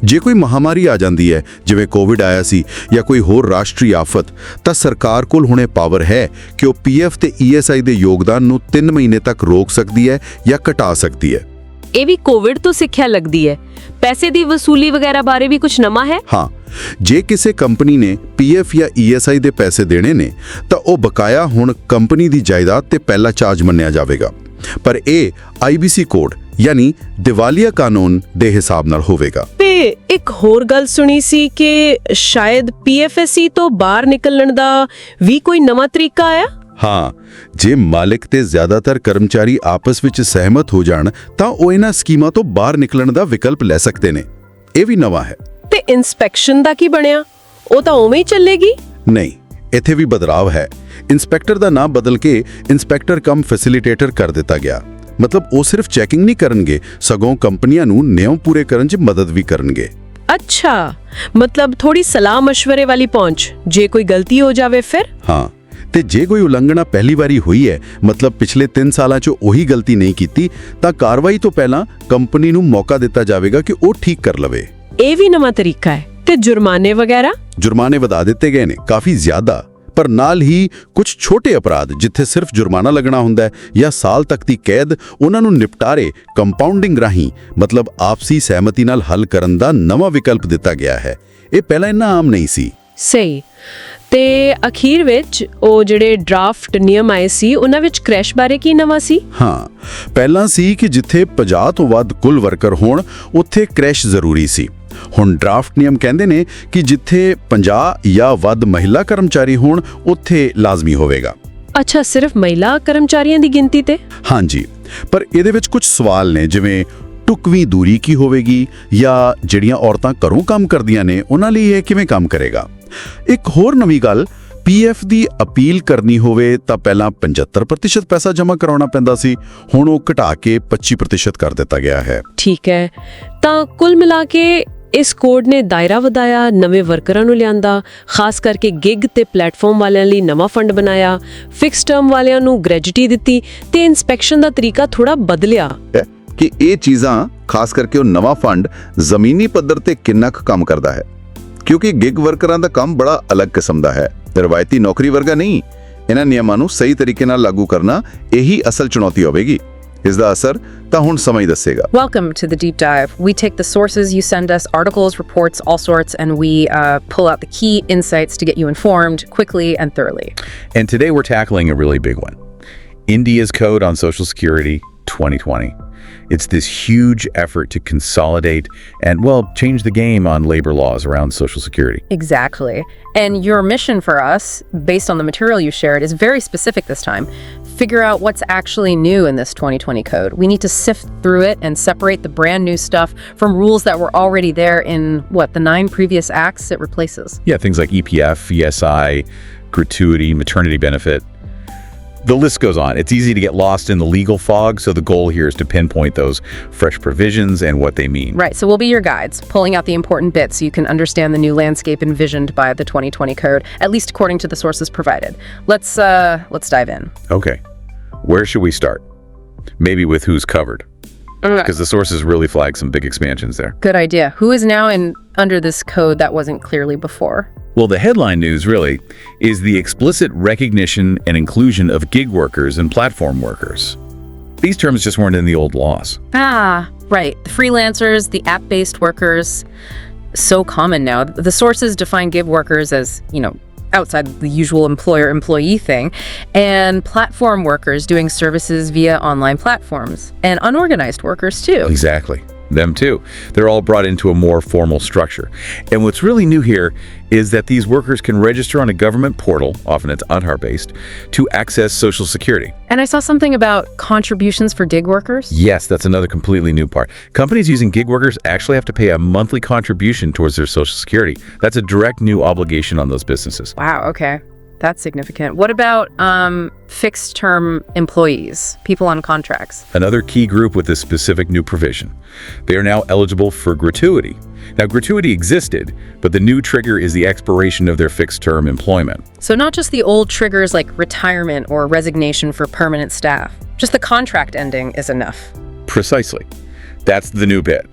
ਜੇ ਕੋਈ ਮਹਾਮਾਰੀ ਆ ਜਾਂਦੀ ਹੈ, ਜਿਵੇਂ ਕੋਵਿਡ ਆਇਆ ਸੀ ਜਾਂ ਕੋਈ ਹੋਰ ਰਾਸ਼ਟਰੀ ਆਫਤ, ਤਾਂ ਸਰਕਾਰ ਕੋਲ ਹੁਣੇ ਪਾਵਰ ਹੈ ਕਿ ਉਹ PF ਤੇ ESI ਦੇ ਯੋਗਦਾਨ ਨੂੰ 3 ਮਹੀਨੇ ਤੱਕ ਰੋਕ ਸਕਦੀ ਹੈ ਜਾਂ ਘਟਾ ਸਕਦੀ ਹੈ। ਇਹ ਵੀ ਕੋਵਿਡ ਤੋਂ ਸਿੱਖਿਆ ਲੱਗਦੀ ਹੈ। ਪੈਸੇ ਦੀ ਵਸੂਲੀ ਵਗੈਰਾ ਬਾਰੇ ਵੀ ਕੁਝ ਨਵਾਂ ਹੈ? ਹਾਂ, ਜੇ ਕਿਸੇ ਕੰਪਨੀ ਨੇ PF ਜਾਂ ESI ਦੇ ਪੈਸੇ ਦੇਣੇ ਨੇ ਤਾਂ ਉਹ ਬਕਾਇਆ ਹੁਣ ਕੰਪਨੀ ਦੀ ਜਾਇਦਾਦ ਤੇ ਪਹਿਲਾ ਚਾਰਜ ਮੰਨਿਆ ਜਾਵੇਗਾ। ਪਰ ਇਹ IBC ਕੋਡ ਯਾਨੀ ਦਿਵਾਲੀਆ ਕਾਨੂੰਨ ਦੇ ਹਿਸਾਬ ਨਾਲ ਹੋਵੇਗਾ। ਤੇ ਇੱਕ ਹੋਰ ਗੱਲ ਸੁਣੀ ਸੀ ਕਿ ਸ਼ਾਇਦ PFSE ਤੋਂ ਬਾਹਰ ਨਿਕਲਣ ਦਾ ਵੀ ਕੋਈ ਨਵਾਂ ਤਰੀਕਾ ਆਇਆ? ਹਾਂ, ਜੇ ਮਾਲਿਕ ਤੇ ਜ਼ਿਆਦਾਤਰ ਕਰਮਚਾਰੀ ਆਪਸ ਵਿੱਚ ਸਹਿਮਤ ਹੋ ਜਾਣ ਤਾਂ ਉਹ ਇਹਨਾਂ ਸਕੀਮਾਂ ਤੋਂ ਬਾਹਰ ਨਿਕਲਣ ਦਾ ਵਿਕਲਪ ਲੈ ਸਕਦੇ ਨੇ। ਇਹ ਵੀ ਨਵਾਂ ਹੈ। ਤੇ ਇਨਸਪੈਕਸ਼ਨ ਦਾ ਕੀ ਬਣਿਆ? ਉਹ ਤਾਂ ਉਵੇਂ ਹੀ ਚੱਲੇਗੀ? ਨਹੀਂ, ਇੱਥੇ ਵੀ ਬਦਲਾਵ ਹੈ। ਇੰਸਪੈਕਟਰ ਦਾ ਨਾਮ ਬਦਲ ਕੇ ਇੰਸਪੈਕਟਰ ਕਮ ਫੈਸਿਲਿਟੇਟਰ ਕਰ ਦਿੱਤਾ ਗਿਆ। ਮਤਲਬ ਉਹ ਸਿਰਫ ਚੈਕਿੰਗ ਨਹੀਂ ਕਰਨਗੇ, ਸਗੋਂ ਕੰਪਨੀਆਂ ਨੂੰ ਨਿਯਮ ਪੂਰੇ ਕਰਨ 'ਚ ਮਦਦ ਵੀ ਕਰਨਗੇ। ਅੱਛਾ, ਮਤਲਬ ਥੋੜੀ ਸਲਾਹ ਮਸ਼ਵਰੇ ਵਾਲੀ ਪਹੁੰਚ। ਜੇ ਕੋਈ ਗਲਤੀ ਹੋ ਜਾਵੇ ਫਿਰ? ਹਾਂ, ਤੇ ਜੇ ਕੋਈ ਉਲੰਘਣਾ ਪਹਿਲੀ ਵਾਰੀ ਹੋਈ ਹੈ, ਮਤਲਬ ਪਿਛਲੇ 3 ਸਾਲਾਂ 'ਚ ਉਹੀ ਗਲਤੀ ਨਹੀਂ ਕੀਤੀ, ਤਾਂ ਕਾਰਵਾਈ ਤੋਂ ਪਹਿਲਾਂ ਕੰਪਨੀ ਨੂੰ ਮੌਕਾ ਦਿੱਤਾ ਜਾਵੇਗਾ ਕਿ ਉਹ ਠੀਕ ਕਰ ਲਵੇ। ਇਹ ਵੀ ਨਵਾਂ ਤਰੀਕਾ ਹੈ ਤੇ ਜੁਰਮਾਨੇ ਵਗੈਰਾ ਜੁਰਮਾਨੇ ਵਧਾ ਦਿੱਤੇ ਗਏ ਨੇ ਕਾਫੀ ਜ਼ਿਆਦਾ, ਪਰ ਨਾਲ ਹੀ ਕੁਝ ਛੋਟੇ ਅਪਰਾਧ ਜਿੱਥੇ ਸਿਰਫ ਜੁਰਮਾਨਾ ਲੱਗਣਾ ਹੁੰਦਾ ਹੈ ਜਾਂ ਸਾਲ ਤੱਕ ਦੀ ਕੈਦ, ਉਹਨਾਂ ਨੂੰ ਨਿਪਟਾਰੇ ਕੰਪਾਊਂਡਿੰਗ ਰਾਹੀਂ ਮਤਲਬ ਆਪਸੀ ਸਹਿਮਤੀ ਨਾਲ ਹੱਲ ਕਰਨ ਦਾ ਨਵਾਂ ਵਿਕਲਪ ਦਿੱਤਾ ਗਿਆ ਹੈ। ਇਹ ਪਹਿਲਾਂ ਇੰਨਾ ਆਮ ਨਹੀਂ ਸੀ। ਸਹੀ। ਤੇ ਅਖੀਰ ਵਿੱਚ ਉਹ ਜਿਹੜੇ ਡਰਾਫਟ ਨਿਯਮ ਆਏ ਸੀ ਉਹਨਾਂ ਵਿੱਚ ਕ੍ਰੈਸ਼ ਬਾਰੇ ਕੀ ਨਵਾਂ ਸੀ? ਹਾਂ, ਪਹਿਲਾਂ ਸੀ ਕਿ ਜਿੱਥੇ 50 ਤੋਂ ਵੱਧ ਕੁੱਲ ਵਰਕਰ ਹੋਣ ਉੱਥੇ ਕ੍ਰੈਸ਼ ਜ਼ਰੂਰੀ ਸੀ। ਹੁਣ ਡਰਾਫਟ ਨਿਯਮ ਕਹਿੰਦੇ ਨੇ ਕਿ ਜਿੱਥੇ 50 ਜਾਂ ਵੱਧ ਮਹਿਲਾ ਕਰਮਚਾਰੀ ਹੋਣ ਉੱਥੇ ਲਾਜ਼ਮੀ ਹੋਵੇਗਾ। ਅੱਛਾ, ਸਿਰਫ ਮਹਿਲਾ ਕਰਮਚਾਰੀਆਂ ਦੀ ਗਿਣਤੀ ਤੇ? ਹਾਂਜੀ, ਪਰ ਇਹਦੇ ਵਿੱਚ ਕੁਝ ਸਵਾਲ ਨੇ, ਜਿਵੇਂ ਟੁਕਵੀਂ ਦੂਰੀ ਕੀ ਹੋਵੇਗੀ ਜਾਂ ਜਿਹੜੀਆਂ ਔਰਤਾਂ ਘਰੋਂ ਕੰਮ ਕਰਦੀਆਂ ਨੇ ਉਹਨਾਂ ਲਈ ਇਹ ਕਿਵੇਂ ਕੰਮ ਕਰੇਗਾ। ਇੱਕ ਹੋਰ ਨਵੀਂ ਗੱਲ, ਪੀਐਫ ਦੀ ਅਪੀਲ ਕਰਨੀ ਹੋਵੇ ਤਾਂ ਪਹਿਲਾਂ 75% ਪੈਸਾ ਜਮ੍ਹਾਂ ਕਰਾਉਣਾ ਪੈਂਦਾ ਸੀ, ਹੁਣ ਉਹ ਘਟਾ ਕੇ 25% ਕਰ ਦਿੱਤਾ ਗਿਆ ਹੈ। ਠੀਕ ਹੈ, ਤਾਂ ਕੁੱਲ ਮਿਲਾ ਕੇ ਇਸ ਕੋਡ ਨੇ ਦਾਇਰਾ ਵਧਾਇਆ, ਨਵੇਂ ਵਰਕਰਾਂ ਨੂੰ ਲਿਆਂਦਾ, ਖਾਸ ਕਰਕੇ ਗਿਗ ਤੇ ਪਲੇਟਫਾਰਮ ਵਾਲਿਆਂ ਲਈ ਨਵਾਂ ਫੰਡ ਬਣਾਇਆ, ਫਿਕਸ ਟਰਮ ਵਾਲਿਆਂ ਨੂੰ ਗ੍ਰੈਜੂਟੀ ਦਿੱਤੀ ਤੇ ਇਨਸਪੈਕਸ਼ਨ ਦਾ ਤਰੀਕਾ ਥੋੜਾ ਬਦਲਿਆ। ਕਿ ਇਹ ਚੀਜ਼ਾਂ, ਖਾਸ ਕਰਕੇ ਉਹ ਨਵਾਂ ਫੰਡ ਜ਼ਮੀਨੀ ਪੱਧਰ ਤੇ ਕਿੰਨਾ ਕੁ ਕੰਮ ਕਰਦਾ ਹੈ, ਕਿਉਂਕਿ ਗਿਗ ਵਰਕਰਾਂ ਦਾ ਕੰਮ ਬੜਾ ਅਲੱਗ ਕਿਸਮ ਦਾ ਹੈ, ਰਵਾਇਤੀ ਨੌਕਰੀ ਵਰਗਾ ਨਹੀਂ। ਇਹਨਾਂ ਨਿਯਮਾਂ ਨੂੰ ਸਹੀ ਤਰੀਕੇ ਨਾਲ ਲਾਗੂ ਕਰਨਾ ਇਹੀ ਅਸਲ ਚੁਣੌਤੀ ਹੋਵੇਗੀ। ਇਸ ਦਾ ਅਸਰ ਤਾਂ ਹੁਣ ਸਮਾਂ ਹੀ ਦੱਸੇਗਾ। Welcome to the deep dive. We take the sources you send us, articles, reports, all sorts, and we pull out the key insights to get you informed quickly and thoroughly. And today we're tackling a really big one. India's Code on Social Security 2020. It's this huge effort to consolidate and, well, change the game on labor laws around Social Security. Exactly. And your mission for us, based on the material you shared, is very specific this time. Figure out what's actually new in this 2020 code. We need to sift through it and separate the brand new stuff from rules that were already there in, the 9 previous acts it replaces. Yeah, things like EPF, ESI, gratuity, maternity benefit. The list goes on. It's easy to get lost in the legal fog, so the goal here is to pinpoint those fresh provisions and what they mean. Right, so we'll be your guides, pulling out the important bits so you can understand the new landscape envisioned by the 2020 code, at least according to the sources provided. Let's dive in. Okay, where should we start? Maybe with who's covered, because the sources really flag some big expansions there. Good idea. Who is now under this code that wasn't clearly before? Well, the headline news really is the explicit recognition and inclusion of gig workers and platform workers. These terms just weren't in the old laws. Ah, right. The freelancers, the app-based workers, so common now. The sources define gig workers as, outside the usual employer-employee thing, and platform workers doing services via online platforms, and unorganized workers too. Exactly. Them too. They're all brought into a more formal structure. And what's really new here is that these workers can register on a government portal, often it's Aadhaar-based, to access Social Security. And I saw something about contributions for gig workers. Yes, that's another completely new part. Companies using gig workers actually have to pay a monthly contribution towards their Social Security. That's a direct new obligation on those businesses. Wow, okay. That's significant. What about fixed-term employees, people on contracts? Another key group with this specific new provision. They are now eligible for gratuity. Now, gratuity existed, but the new trigger is the expiration of their fixed-term employment. So not just the old triggers like retirement or resignation for permanent staff. Just the contract ending is enough. Precisely. That's the new bit.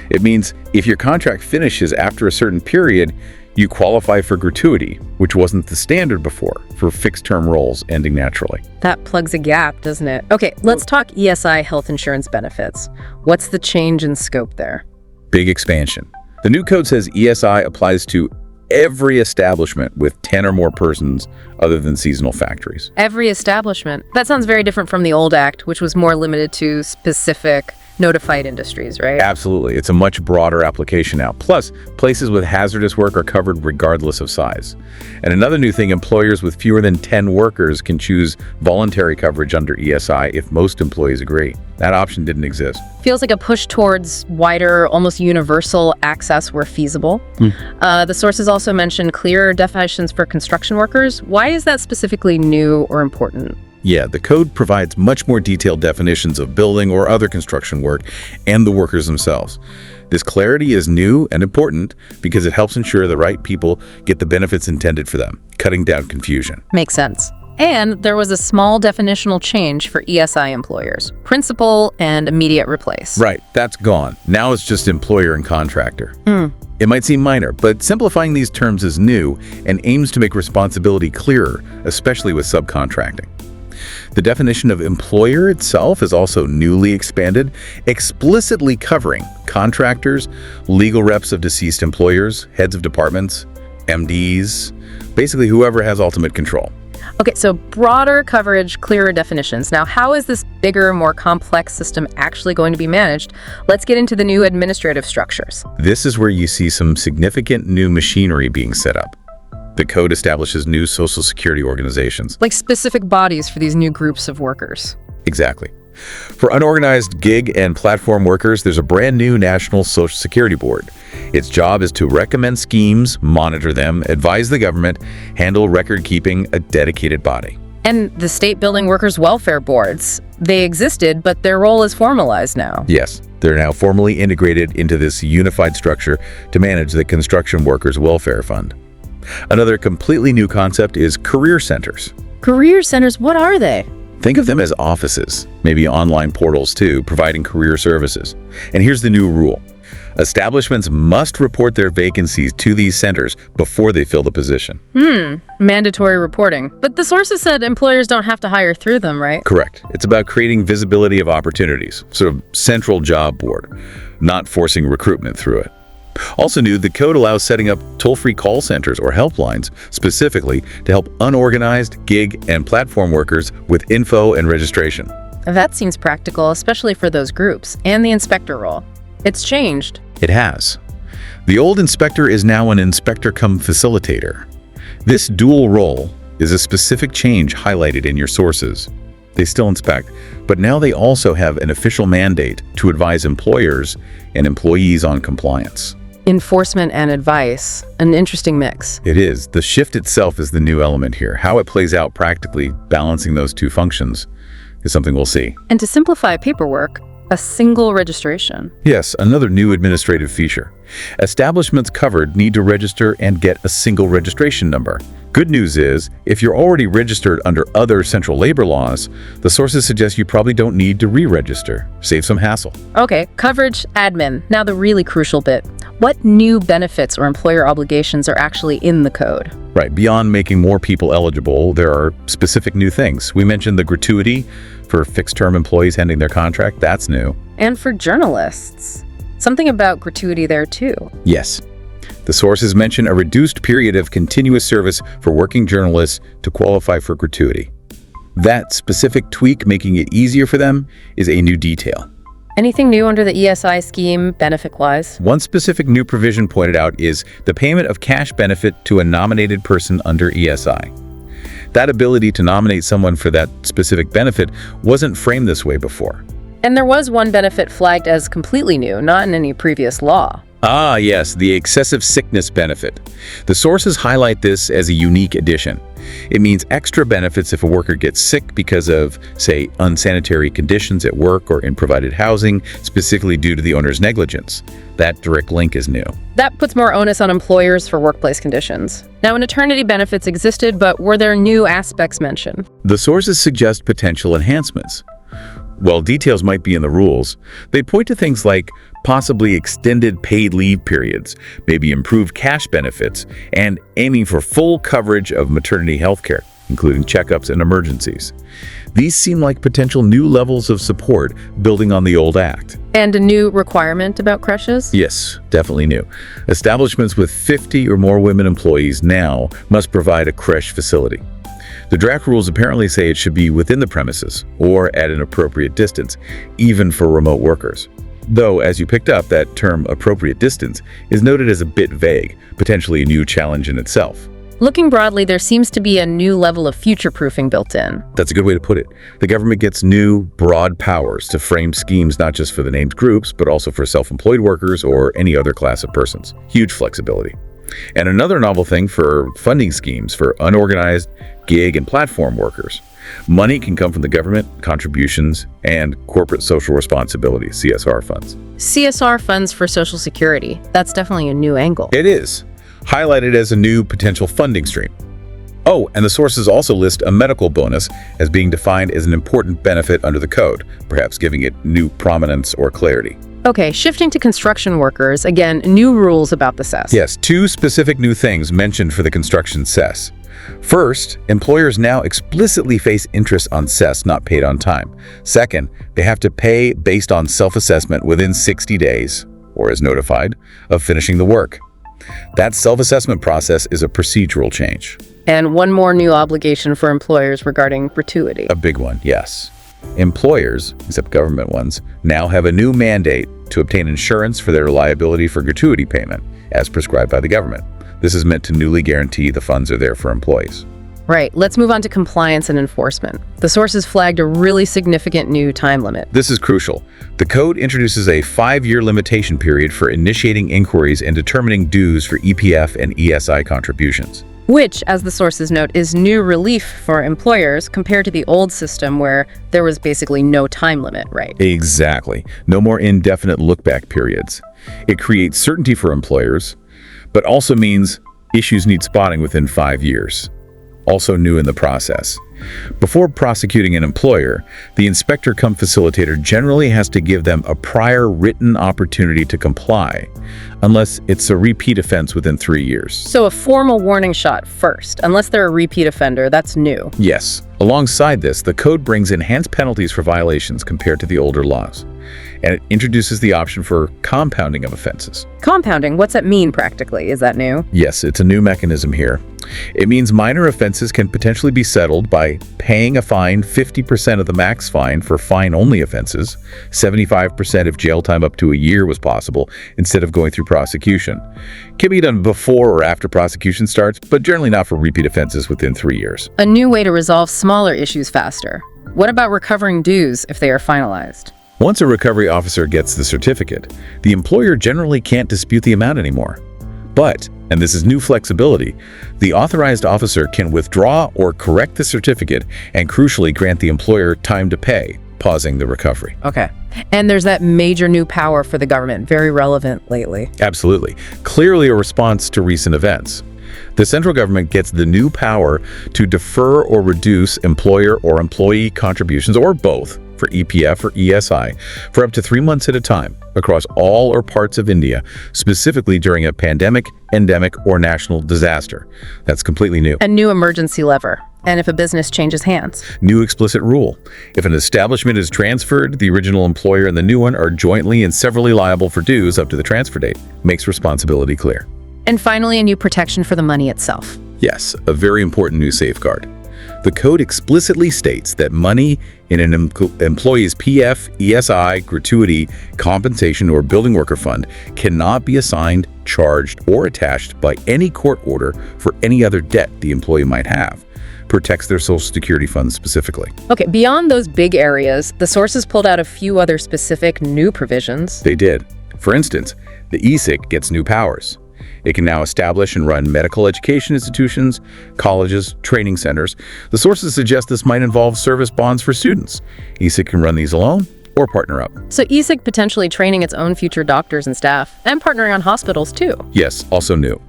It means if your contract finishes after a certain period, you qualify for gratuity, which wasn't the standard before for fixed-term roles ending naturally. That plugs a gap, doesn't it? Okay, let's talk ESI health insurance benefits. What's the change in scope there? Big expansion. The new code says ESI applies to every establishment with 10 or more persons other than seasonal factories. Every establishment? That sounds very different from the old act, which was more limited to specific notified industries, right? Absolutely. It's a much broader application now. Plus, places with hazardous work are covered regardless of size. And another new thing, employers with fewer than 10 workers can choose voluntary coverage under ESI if most employees agree. That option didn't exist. Feels like a push towards wider, almost universal access where feasible. The sources also mention clearer definitions for construction workers. Why is that specifically new or important? Yeah, the code provides much more detailed definitions of building or other construction work and the workers themselves. This clarity is new and important because it helps ensure the right people get the benefits intended for them, cutting down confusion. Makes sense. And there was a small definitional change for ESI employers, principal and immediate replace. Right, that's gone. Now it's just employer and contractor. It might seem minor, but simplifying these terms is new and aims to make responsibility clearer, especially with subcontracting. The definition of employer itself is also newly expanded, explicitly covering contractors, legal reps of deceased employers, heads of departments, MDs, basically whoever has ultimate control. Okay, so broader coverage, clearer definitions. Now, how is this bigger, more complex system actually going to be managed? Let's get into the new administrative structures. This is where you see some significant new machinery being set up. The code establishes new Social Security organizations. Like specific bodies for these new groups of workers. Exactly. For unorganized gig and platform workers, there's a brand new National Social Security Board. Its job is to recommend schemes, monitor them, advise the government, handle record keeping, a dedicated body. And the state building workers' welfare boards. They existed, but their role is formalized now. Yes, they're now formally integrated into this unified structure to manage the Construction Workers Welfare Fund. Another completely new concept is career centers. Career centers, what are they? Think of them as offices, maybe online portals too, providing career services. And here's the new rule. Establishments must report their vacancies to these centers before they fill the position. Mandatory reporting. But the sources said employers don't have to hire through them, right? Correct. It's about creating visibility of opportunities, sort of central job board, not forcing recruitment through it. Also new, the code allows setting up toll-free call centers or helplines specifically to help unorganized, gig, and platform workers with info and registration. That seems practical, especially for those groups, and the inspector role. It's changed. It has. The old inspector is now an inspector-cum-facilitator. This dual role is a specific change highlighted in your sources. They still inspect, but now they also have an official mandate to advise employers and employees on compliance. Enforcement and advice, an interesting mix. It is. The shift itself is the new element here. How it plays out practically, balancing those two functions, is something we'll see. And to simplify paperwork, a single registration. Yes, another new administrative feature. Establishments covered need to register and get a single registration number. Good news is, if you're already registered under other central labor laws, the sources suggest you probably don't need to re-register. Save some hassle. Okay, coverage, admin. Now the really crucial bit. What new benefits or employer obligations are actually in the code? Right, beyond making more people eligible, there are specific new things. We mentioned the gratuity for fixed-term employees ending their contract. That's new. And for journalists. Something about gratuity there too. Yes. The sources mention a reduced period of continuous service for working journalists to qualify for gratuity. That specific tweak making it easier for them is a new detail. Anything new under the ESI scheme, benefit-wise? One specific new provision pointed out is the payment of cash benefit to a nominated person under ESI. That ability to nominate someone for that specific benefit wasn't framed this way before. And there was one benefit flagged as completely new, not in any previous law. Ah, yes, the excessive sickness benefit. The sources highlight this as a unique addition. It means extra benefits if a worker gets sick because of, say, unsanitary conditions at work or in provided housing, specifically due to the owner's negligence. That direct link is new. That puts more onus on employers for workplace conditions. Now, maternity benefits existed, but were there new aspects mentioned? The sources suggest potential enhancements. While details might be in the rules, they point to things like possibly extended paid leave periods, maybe improved cash benefits, and aiming for full coverage of maternity health care, including checkups and emergencies. These seem like potential new levels of support building on the old act. And a new requirement about creches? Yes, definitely new. Establishments with 50 or more women employees now must provide a creche facility. The draft rules apparently say it should be within the premises or at an appropriate distance, even for remote workers. Though, as you picked up, that term appropriate distance is noted as a bit vague, potentially a new challenge in itself. Looking broadly, there seems to be a new level of future-proofing built in. That's a good way to put it. The government gets new, broad powers to frame schemes not just for the named groups, but also for self-employed workers or any other class of persons. Huge flexibility. And another novel thing for funding schemes for unorganized, gig, and platform workers. Money can come from the government, contributions, and corporate social responsibility, CSR funds. CSR funds for Social Security. That's definitely a new angle. It is, highlighted as a new potential funding stream. Oh, and the sources also list a medical bonus as being defined as an important benefit under the code, perhaps giving it new prominence or clarity. Okay, shifting to construction workers, again, new rules about the cess. Yes, two specific new things mentioned for the construction cess. First, employers now explicitly face interest on cess not paid on time. Second, they have to pay based on self-assessment within 60 days, or as notified, of finishing the work. That self-assessment process is a procedural change. And one more new obligation for employers regarding gratuity. A big one, yes. Employers, except government ones, now have a new mandate to obtain insurance for their liability for gratuity payment, as prescribed by the government. This is meant to newly guarantee the funds are there for employees. Right, let's move on to compliance and enforcement. The sources flagged a really significant new time limit. This is crucial. The code introduces a 5-year limitation period for initiating inquiries and determining dues for EPF and ESI contributions. Which, as the sources note, is new relief for employers compared to the old system where there was basically no time limit, right? Exactly. No more indefinite look-back periods. It creates certainty for employers, but also means issues need spotting within 5 years. Also new in the process. Before prosecuting an employer, the inspector-cum-facilitator generally has to give them a prior written opportunity to comply, unless it's a repeat offense within 3 years. So a formal warning shot first, unless they're a repeat offender. That's new. Yes. Alongside this, the code brings enhanced penalties for violations compared to the older laws, and it introduces the option for compounding of offenses. Compounding, what's that mean practically? Is that new? Yes, it's a new mechanism here. It means minor offenses can potentially be settled by paying a fine 50% of the max fine for fine-only offenses, 75% if jail time up to a year was possible, instead of going through prosecution. Can be done before or after prosecution starts, but generally not for repeat offenses within 3 years. A new way to resolve smaller issues faster. What about recovering dues if they are finalized? Once a recovery officer gets the certificate, the employer generally can't dispute the amount anymore. But, and this is new flexibility, the authorized officer can withdraw or correct the certificate and crucially grant the employer time to pay, pausing the recovery. Okay. And there's that major new power for the government, very relevant lately. Absolutely. Clearly a response to recent events. The central government gets the new power to defer or reduce employer or employee contributions, or both, for EPF or ESI, for up to 3 months at a time across all or parts of India, specifically during a pandemic, endemic, or national disaster. That's completely new. A new emergency lever. And if a business changes hands. New explicit rule. If an establishment is transferred, the original employer and the new one are jointly and severally liable for dues up to the transfer date. Makes responsibility clear. And finally, a new protection for the money itself. Yes, a very important new safeguard. The code explicitly states that money in an employee's PF, ESI, gratuity, compensation, or building worker fund cannot be assigned, charged, or attached by any court order for any other debt the employee might have. Protects their Social Security funds specifically. Okay, beyond those big areas, the sources pulled out a few other specific new provisions. They did. For instance, the ESIC gets new powers. It can now establish and run medical education institutions, colleges, training centers. The sources suggest this might involve service bonds for students. ESIC can run these alone or partner up. So ESIC potentially training its own future doctors and staff, and partnering on hospitals too. Yes, also new.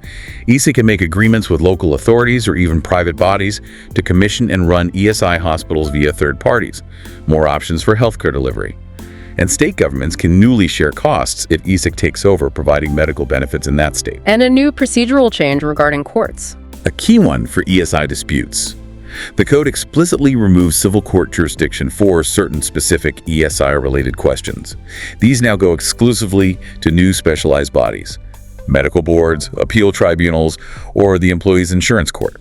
ESIC can make agreements with local authorities or even private bodies to commission and run ESI hospitals via third parties. More options for healthcare delivery. And state governments can newly share costs if ESIC takes over providing medical benefits in that state. And a new procedural change regarding courts. A key one for ESI disputes. The code explicitly removes civil court jurisdiction for certain specific ESI-related questions. These now go exclusively to new specialized bodies, medical boards, appeal tribunals, or the employee's insurance court.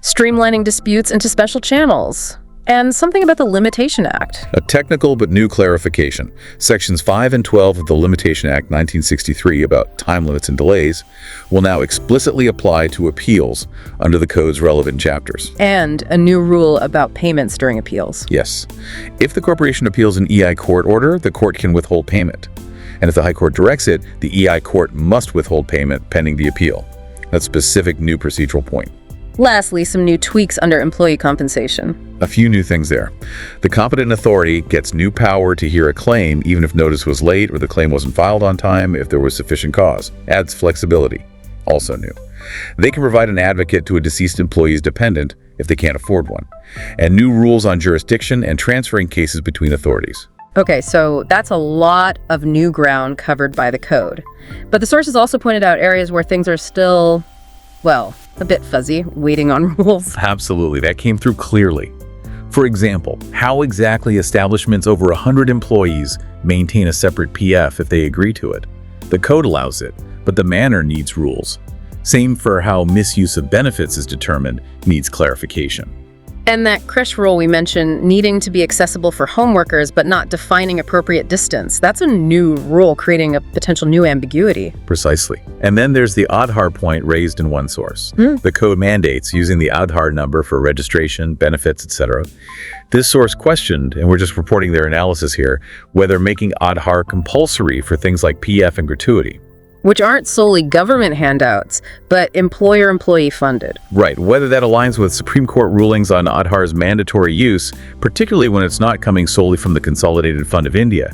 Streamlining disputes into special channels. And something about the Limitation Act. A technical but new clarification. Sections 5 and 12 of the Limitation Act 1963 about time limits and delays will now explicitly apply to appeals under the code's relevant chapters. And a new rule about payments during appeals. Yes. If the corporation appeals an EI court order, the court can withhold payment. And if the High Court directs it, the EI court must withhold payment pending the appeal. That's a specific new procedural point. Lastly, some new tweaks under employee compensation. A few new things there. The competent authority gets new power to hear a claim even if notice was late or the claim wasn't filed on time if there was sufficient cause. Adds flexibility. Also new. They can provide an advocate to a deceased employee's dependent if they can't afford one, and new rules on jurisdiction and transferring cases between authorities. Okay, so that's a lot of new ground covered by the code. But the sources also pointed out areas where things are still, well, a bit fuzzy, waiting on rules. Absolutely, that came through clearly. For example, how exactly establishments over 100 employees maintain a separate PF if they agree to it. The code allows it, but the manner needs rules. Same for how misuse of benefits is determined, needs clarification. And that creche rule we mentioned, needing to be accessible for home workers but not defining appropriate distance. That's a new rule, creating a potential new ambiguity. Precisely. And then there's the Aadhaar point raised in one source. The code mandates using the Aadhaar number for registration, benefits, etc. This source questioned, and we're just reporting their analysis here, whether making Aadhaar compulsory for things like PF and gratuity. Which aren't solely government handouts, but employer-employee funded. Right, whether that aligns with Supreme Court rulings on Aadhaar's mandatory use, particularly when it's not coming solely from the Consolidated Fund of India.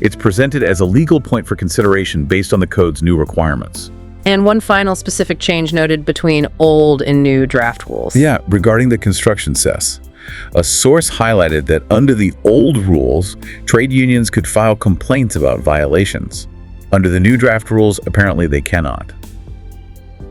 It's presented as a legal point for consideration based on the code's new requirements. And one final specific change noted between old and new draft rules. Yeah, regarding the construction cess. A source highlighted that under the old rules, trade unions could file complaints about violations. Under the new draft rules, apparently they cannot.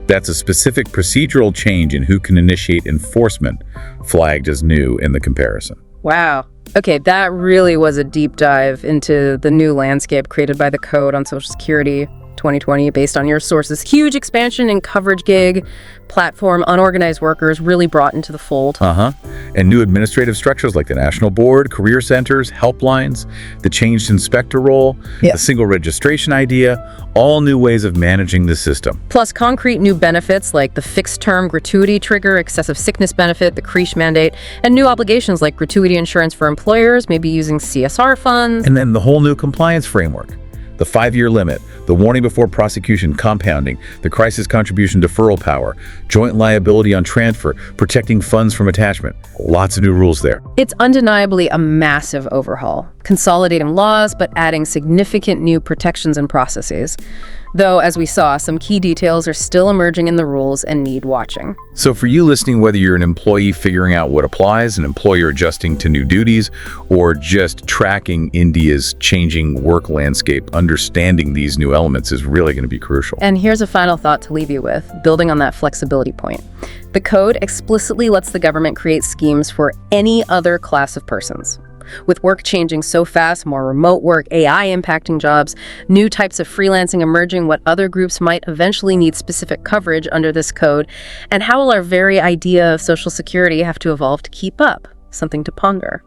That's a specific procedural change in who can initiate enforcement, flagged as new in the comparison. Wow. Okay, that really was a deep dive into the new landscape created by the Code on Social Security 2020 based on your sources. Huge expansion in coverage gig, platform, unorganized workers really brought into the fold. And new administrative structures like the National Board, career centers, helplines, the changed inspector role, the single registration idea, all new ways of managing the system. Plus concrete new benefits like the fixed term gratuity trigger, excessive sickness benefit, the creche mandate, and new obligations like gratuity insurance for employers, maybe using CSR funds. And then the whole new compliance framework. The 5-year limit, the warning before prosecution compounding, the crisis contribution deferral power, joint liability on transfer, protecting funds from attachment. Lots of new rules there. It's undeniably a massive overhaul, consolidating laws but adding significant new protections and processes. Though, as we saw, some key details are still emerging in the rules and need watching. So for you listening, whether you're an employee figuring out what applies, an employer adjusting to new duties, or just tracking India's changing work landscape, understanding these new elements is really going to be crucial. And here's a final thought to leave you with, building on that flexibility point. The code explicitly lets the government create schemes for any other class of persons. With work changing so fast, more remote work, AI impacting jobs, new types of freelancing emerging, what other groups might eventually need specific coverage under this code, and how will our very idea of Social Security have to evolve to keep up? Something to ponder.